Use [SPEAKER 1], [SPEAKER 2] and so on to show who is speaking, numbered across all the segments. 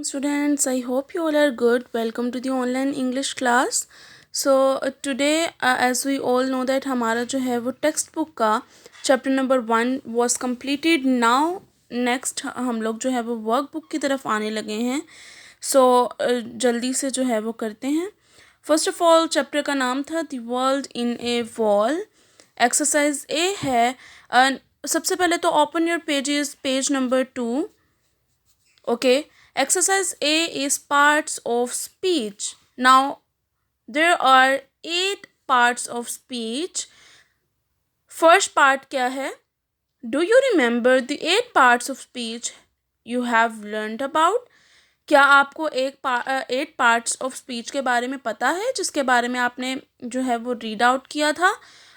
[SPEAKER 1] Students, I hope you all are good. Welcome to the online English class. Today, as we all know that हमारा जो है वो text book का chapter number 1 was completed. Now next हम लोग जो है वो वर्क बुक की तरफ आने लगे हैं. जल्दी से जो है वो करते हैं. फर्स्ट ऑफ ऑल चैप्टर का नाम था the world in a wall. Exercise ए है. सबसे पहले तो open your pages, page number 2. Okay, exercise A is parts of speech. Now, there are 8 parts of speech. First part क्या है? Do you remember the 8 parts of speech you have learned about? क्या आपको 8 parts of speech के बारे में पता है जिसके बारे में आपने जो है वो रीड आउट किया था?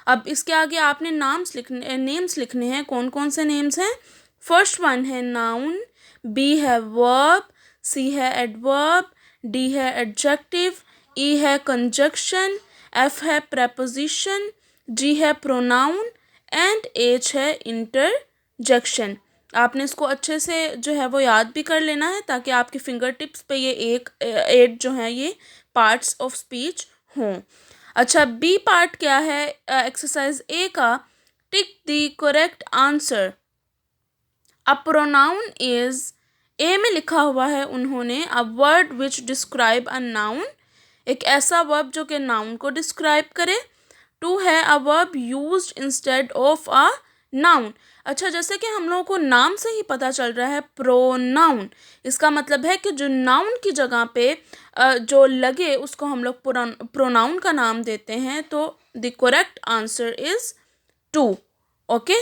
[SPEAKER 1] अब इसके आगे आपने नेम्स लिखने हैं. कौन कौन से नेम्स हैं? फर्स्ट वन है नाउन, बी है वर्ब, सी है एडवर्ब, डी है एडजेक्टिव, ई है कंजक्शन, एफ है प्रेपोजिशन, जी है प्रोनाउन एंड एच है इंटरजेक्शन. आपने इसको अच्छे से जो है वो याद भी कर लेना है ताकि आपके फिंगर टिप्स पे ये 8 जो है ये पार्ट्स ऑफ स्पीच हों. अच्छा, बी पार्ट क्या है एक्सरसाइज ए का? Tick the correct answer. A pronoun is, A में लिखा हुआ है उन्होंने, a word which describe a noun, एक ऐसा वर्ब जो कि नाउन को डिस्क्राइब करे. 2 है a verb used instead of a noun. अच्छा, जैसे कि हम लोगों को नाम से ही पता चल रहा है प्रोनाउन, इसका मतलब है कि जो नाउन की जगह पे जो लगे उसको हम लोग प्रोनाउन का नाम देते हैं. तो the correct answer is 2. Okay.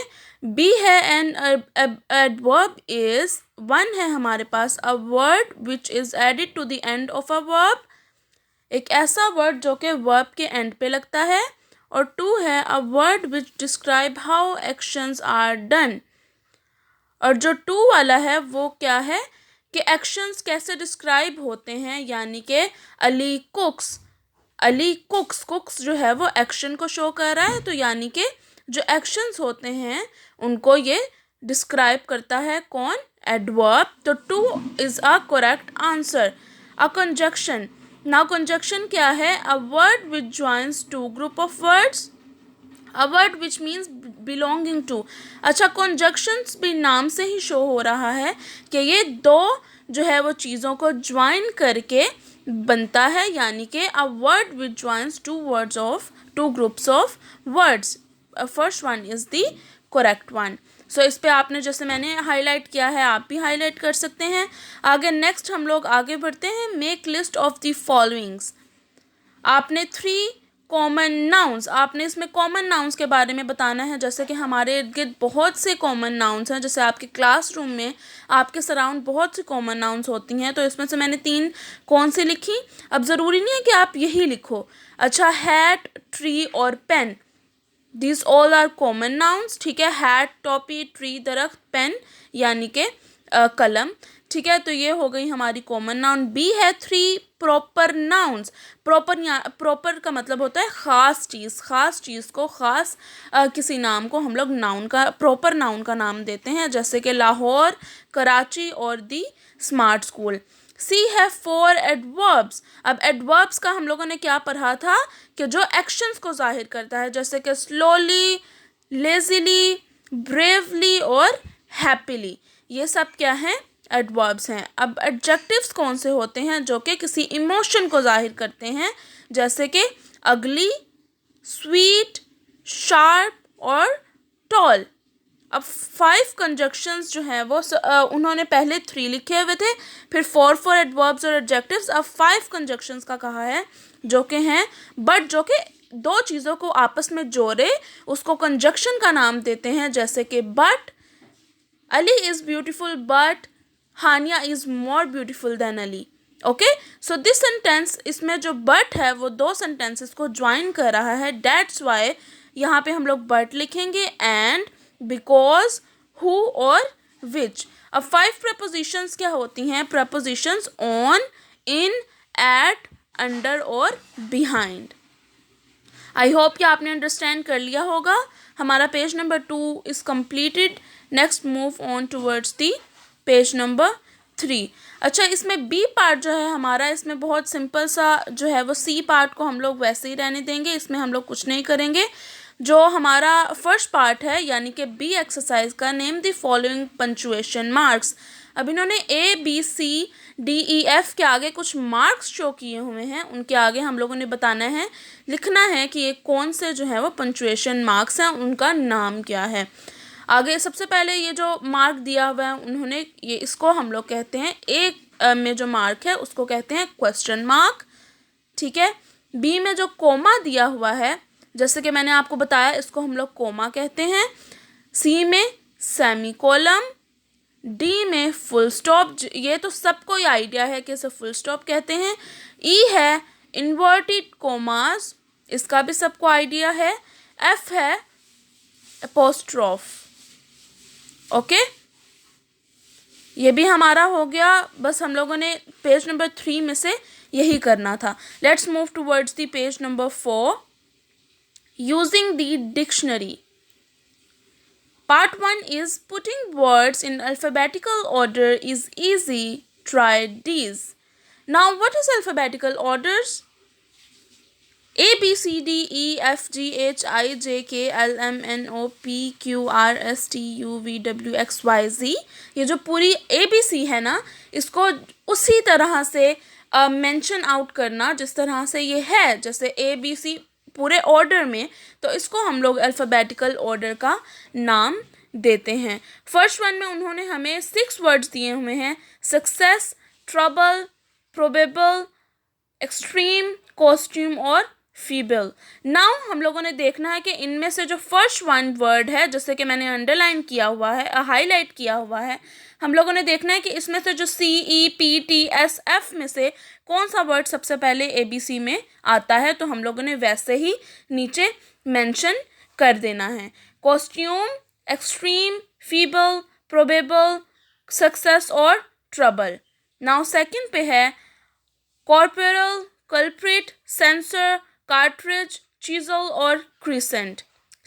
[SPEAKER 1] B है एन एडवर्ब इज, 1 है हमारे पास a word which is added to the end of a verb, एक ऐसा वर्ड जो कि वर्ब के एंड पे लगता है. और 2 है a word which describe how actions are done. और जो 2 वाला है वो क्या है कि एक्शंस कैसे डिस्क्राइब होते हैं, यानी कि अली कुक्स जो है वो एक्शन को शो कर रहा है. तो यानी कि जो एक्शंस होते हैं उनको ये डिस्क्राइब करता है. कौन? एडवर्ब. तो 2 is a correct answer. A conjunction. Now conjunction क्या है? A word which joins 2 group of words, a word which means belonging to. अच्छा, कंजक्शंस भी नाम से ही शो हो रहा है कि ये 2 जो है वो चीज़ों को ज्वाइन करके बनता है, यानी कि a word which joins 2 groups of words. First one is the correct one. So इस पे आपने, जैसे मैंने हाईलाइट किया है, आप भी हाईलाइट कर सकते हैं. आगे नेक्स्ट हम लोग आगे बढ़ते हैं. Make list of the followings. आपने 3 कॉमन नाउन्स, आपने इसमें कॉमन नाउन्स के बारे में बताना है. जैसे कि हमारे इर्द गिर्द बहुत से कॉमन नाउन्स हैं, जैसे आपके क्लासरूम में आपके सराउंड बहुत सी कॉमन नाउन्स होती हैं. तो इसमें से मैंने 3 कौन सी लिखी. अब ज़रूरी नहीं है कि आप यही लिखो. अच्छा, हैट, ट्री और pen, this all are common nouns. ठीक है, हैट टोपी, ट्री दरख्त, पेन यानी कि कलम. ठीक है, तो ये हो गई हमारी कॉमन नाउन. बी है 3 प्रॉपर नाउन्स. प्रॉपर का मतलब होता है ख़ास चीज़ को, ख़ास किसी नाम को हम लोग नाउन का, प्रॉपर नाउन का नाम देते हैं. जैसे कि लाहौर, कराची और दी स्मार्ट स्कूल. सी है 4 एडवर्ब्स. अब एडवर्ब्स का हम लोगों ने क्या पढ़ा था कि जो एक्शंस को जाहिर करता है, जैसे कि स्लोली, लेजीली, ब्रेवली और हैप्पीली, ये सब क्या हैं? एडवर्ब्स हैं. अब एडजेक्टिव्स कौन से होते हैं? जो कि किसी इमोशन को जाहिर करते हैं, जैसे कि अगली, स्वीट, शार्प और टॉल. अब 5 कंजक्शंस जो हैं वो उन्होंने पहले 3 लिखे हुए थे, फिर 4 एडवर्ब्स और एडजेक्टिव्स. अब 5 कंजक्शंस का कहा है जो कि हैं बट, जो कि 2 चीज़ों को आपस में जोड़े उसको कंजक्शन का नाम देते हैं. जैसे कि but, Ali is beautiful but Hania is more beautiful than Ali. Okay, so this sentence, इसमें जो बट है वो 2 सेंटेंसेस को ज्वाइन कर रहा है. डेट्स वाई यहाँ पे हम लोग बट लिखेंगे. एंड, बिकॉज, हु और विच. अब 5 प्रपोजिशंस क्या होती हैं? Prepositions on, in, at, under और बिहाइंड. आई होप कि आपने अंडरस्टैंड कर लिया होगा. हमारा page number 2 is completed. Next move on towards the page number 3। अच्छा, इसमें बी पार्ट जो है हमारा, इसमें बहुत सिंपल सा जो है वो सी पार्ट को हम लोग वैसे ही रहने देंगे, इसमें हम लोग कुछ नहीं करेंगे। जो हमारा फर्स्ट पार्ट है यानी कि बी एक्सरसाइज का, name the following punctuation marks. अब इन्होंने A B C D E F के आगे कुछ मार्क्स शो किए हुए हैं, उनके आगे हम लोगों ने बताना है, लिखना है कि ये कौन से जो है वो पंचुएशन मार्क्स हैं, उनका नाम क्या है। आगे सबसे पहले ये जो मार्क दिया हुआ है उन्होंने, ये इसको हम लोग कहते हैं, ए में जो मार्क है उसको कहते हैं क्वेश्चन मार्क, ठीक है। बी में जो कोमा दिया हुआ है, जैसे कि मैंने आपको बताया, इसको हम लोग कोमा कहते हैं। सी में सेमी कोलम, डी में फुल स्टॉप, ये तो सबको ही आइडिया है कि इसे फुल स्टॉप कहते हैं। ई है इन्वर्टेड कोमास, इसका भी सबको आइडिया है। एफ है अपोस्ट्रोफ। ओके, ये भी हमारा हो गया। बस हम लोगों ने पेज नंबर 3 में से यही करना था। Let's move towards the page number 4, using the dictionary. Part 1 is putting words in alphabetical order is easy. Try these. Now, what is alphabetical orders? A, B, C, D, E, F, G, H, I, J, K, L, M, N, O, P, Q, R, S, T, U, V, W, X, Y, Z. ये जो पूरी A, B, C है ना, इसको उसी तरह से mention out करना जिस तरह से ये है, जैसे A, B, C पूरे ऑर्डर में, तो इसको हम लोग अल्फ़ाबेटिकल ऑर्डर का नाम देते हैं। फर्स्ट वन में उन्होंने हमें 6 वर्ड्स दिए हुए हैं, success, trouble, probable, extreme, costume और फीबल। नाउ हम लोगों ने देखना है कि इनमें से जो फर्स्ट वन वर्ड है, जैसे कि मैंने अंडरलाइन किया हुआ है, हाईलाइट किया हुआ है, हम लोगों ने देखना है कि इसमें से जो C E P T S F में से कौन सा वर्ड सबसे पहले ए बी सी में आता है, तो हम लोगों ने वैसे ही नीचे मेंशन कर देना है। Costume, extreme, feeble, probable, success और ट्रबल। नाउ सेकंड पे है corporal, culprit, sensor, cartridge, chisel और क्रिसेंट,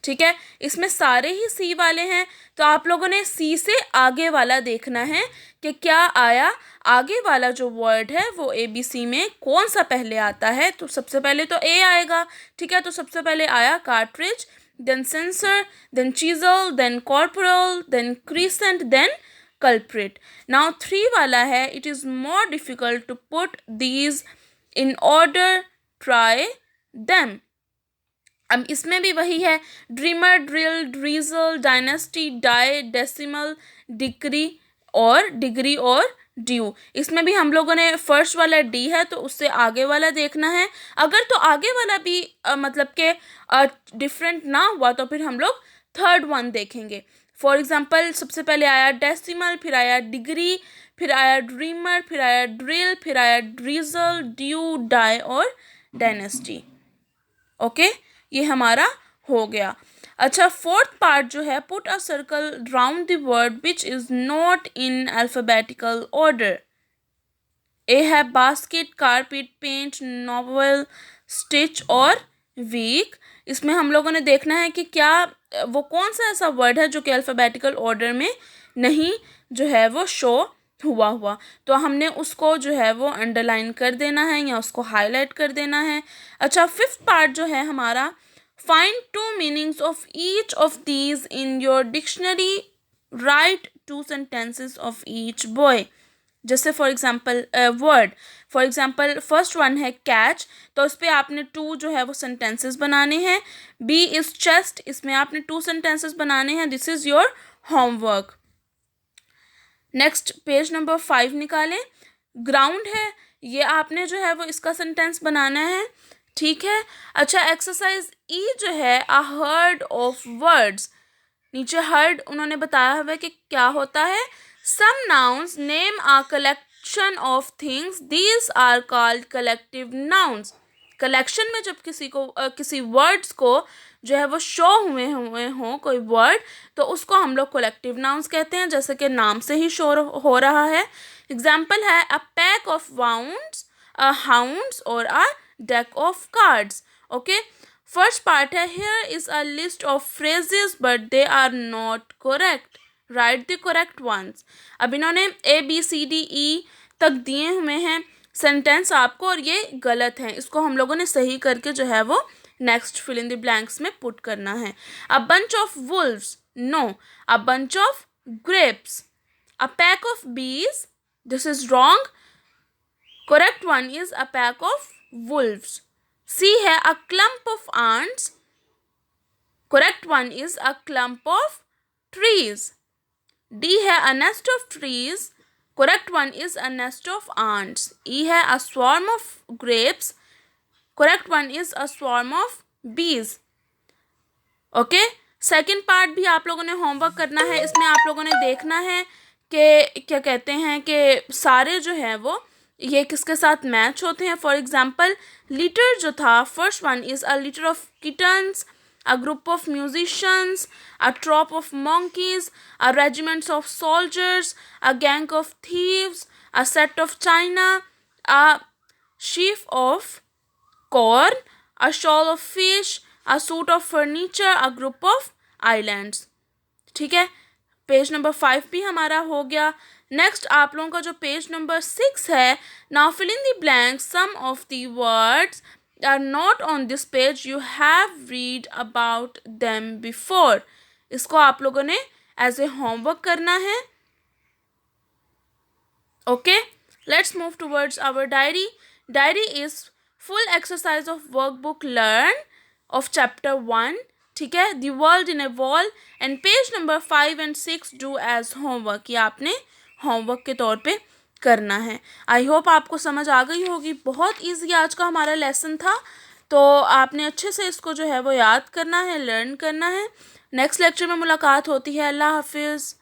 [SPEAKER 1] ठीक है। इसमें सारे ही सी वाले हैं, तो आप लोगों ने सी से आगे वाला देखना है कि क्या आया, आगे वाला जो वर्ड है वो ए बी सी में कौन सा पहले आता है। तो सबसे पहले तो ए आएगा, ठीक है। तो सबसे पहले आया cartridge, then censor, then chisel, then corporal, then crescent, then culprit. Now 3 वाला है, it is more difficult to put these in order, try them. अब इसमें भी वही है, dreamer, drill, drizzle, dynasty, die, decimal, degree और ड्यू। इसमें भी हम लोगों ने फर्स्ट वाला डी है तो उससे आगे वाला देखना है। अगर तो आगे वाला भी मतलब के डिफरेंट ना हुआ तो फिर हम लोग थर्ड वन देखेंगे। फॉर एग्जाम्पल, सबसे पहले आया डेसिमल, फिर आया डिग्री, फिर आया ड्रीमर, फिर आया ड्रिल, फिर आया ड्रीजल, ड्यू, डाई और डायनेस्टी। ओके, ये हमारा हो गया। अच्छा, फोर्थ पार्ट जो है, put a circle round the word which is not in alphabetical order. A है basket, carpet, paint, novel, stitch और वीक। इसमें हम लोगों ने देखना है कि क्या वो कौन सा ऐसा वर्ड है जो कि अल्फ़ाबेटिकल ऑर्डर में नहीं जो है वो शो हुआ, तो हमने उसको जो है वो अंडरलाइन कर देना है या उसको हाईलाइट कर देना है। अच्छा, फिफ्थ पार्ट जो है हमारा, find 2 meanings of each of these in your dictionary, write 2 sentences of each boy. जैसे for example word, for example first one है कैच, तो इस पर आपने 2 जो है वो सेंटेंसेस बनाने हैं। बी इज चेस्ट, इसमें आपने 2 सेंटेंसेस बनाने हैं। This is your homework. Next page number 5 निकालें। ग्राउंड है, ये आपने जो है वो इसका सेंटेंस बनाना है, ठीक है। अच्छा, एक्सरसाइज ई जो है, अ हर्ड ऑफ वर्ड्स। नीचे हर्ड उन्होंने बताया हुआ है कि क्या होता है। Some nouns name a collection of things. These are called collective nouns. Collection में जब किसी वर्ड्स को जो है वो शो हुए हों कोई वर्ड, तो उसको हम लोग कलेक्टिव नाउन्स कहते हैं, जैसे कि नाम से ही शो हो रहा है। एग्जाम्पल है a pack of hounds, a hounds और a deck of cards. Okay, first part है, here is a list of phrases but they are not correct, write the correct ones. अब इन्होंने ABCDE तक दिए हुए हैं सेंटेंस आपको और ये गलत है, इसको हम लोगों ने सही करके जो है वो next fill in the blanks में पुट करना है। A bunch of wolves, no. A bunch of grapes, a pack of bees, this is wrong. Correct one is a pack of wolves. C है a clump of ants, correct one is a clump of trees. D है a nest of trees, correct one is a nest of ants. E है a swarm of grapes, correct one is a swarm of bees. Okay, second part भी आप लोगों ने homework करना है। इसमें आप लोगों ने देखना है कि क्या कहते हैं कि सारे जो है वो ये किसके साथ मैच होते हैं। फॉर एग्जाम्पल लिटर जो था, first one is a litre of kittens, a group of musicians, a troop of monkeys, a regiment of soldiers, a gang of thieves, a set of china, a sheaf of corn, a shoal of fish, a suit of furniture, a group of islands. ठीक है, page number 5 भी हमारा हो गया। Next आप लोगों का जो पेज नंबर 6 है, now fill in the blanks, some of the words are not on this page, you have read about them before. इसको आप लोगों ने एज ए होमवर्क करना है। Okay, let's move towards our diary. Diary is full exercise of workbook learn of chapter 1, ठीक है, the world in a wall, and page number 5 and 6 do as homework. ये आपने होमवर्क के तौर पे करना है। आई होप आपको समझ आ गई होगी। बहुत इजी आज का हमारा लेसन था, तो आपने अच्छे से इसको जो है वो याद करना है, लर्न करना है। नेक्स्ट लेक्चर में मुलाकात होती है। अल्लाह हाफिज़।